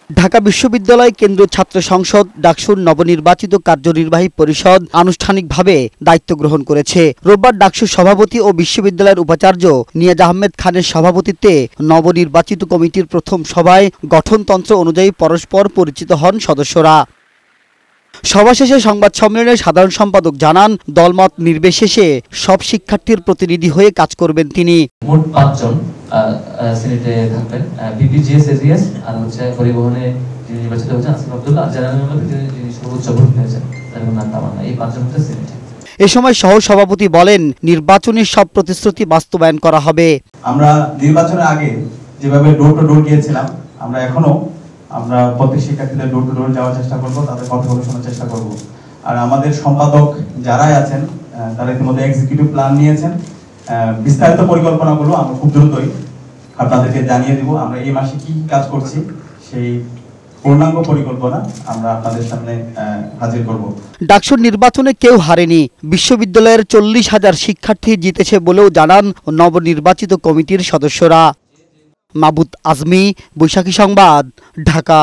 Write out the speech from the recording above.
ঢাকা বিশ্ববিদ্যালয় কেন্দ্রীয় ছাত্র সংসদ ডাকসুর নবনির্বাচিত কার্যনির্বাহী পরিষদ আনুষ্ঠানিকভাবে দায়িত্ব গ্রহণ করেছে। রোববার ডাকসুর সভাপতি ও বিশ্ববিদ্যালয়ের উপাচার্য নিয়াজ আহমেদ খানের সভাপতিত্বে নবনির্বাচিত কমিটির প্রথম সভায় গঠনতন্ত্র অনুযায়ী পরস্পর পরিচিত হন সদস্যরা। সভা শেষে সংবাদ সম্মেলনে সাধারণ সম্পাদক জানান, দলমত নির্বিশেষে সব শিক্ষার্থীর প্রতিনিধি হয়ে কাজ করবেন তিনি। মোট 5 জন সিনেটে থাকবেন, বিপিজিএস এজিএস আর হচ্ছে পরিবহনে যিনি নির্বাচিত হয়েছেন আসিফ আব্দুল্লাহ, আর জেনারেল মেম্বার যিনি সর্বোচ্চ ভোট পেয়েছেন তার নাম তামান্না। এই 5 জন হচ্ছে সিনেটে। এ সময় সহ সভাপতি বলেন, নির্বাচনের সব প্রতিশ্রুতি বাস্তবায়ন করা হবে। আমরা নির্বাচনের আগে যেভাবে ডোর টু ডোর গিয়েছিলাম, আমরা প্রত্যেক শিক্ষার্থীদের ডোর টু ডোর যাওয়ার চেষ্টা করব, তাদের কথাগুলো শোনার চেষ্টা করব। আর আমাদের সম্পাদক যারাই আছেন তারা ইতিমধ্যে এক্সিকিউটিভ প্ল্যান নিয়েছেন, বিস্তারিত পরিকল্পনাগুলো আমরা খুব দ্রুতই আপনাদেরকে জানিয়ে দিব। আমরা এই মাসে কি কাজ করছি সেই পূর্ণাঙ্গ পরিকল্পনা আমরা আপনাদের সামনে হাজির করব। ডাকসুর নির্বাচনে কেউ হারেনি। বিশ্ববিদ্যালয়ের 40,000 শিক্ষার্থী জিতেছে বলেও জানান নবনির্বাচিত কমিটির সদস্যরা। মাবুত আজমি, বৈশাখী সংবাদ, ঢাকা।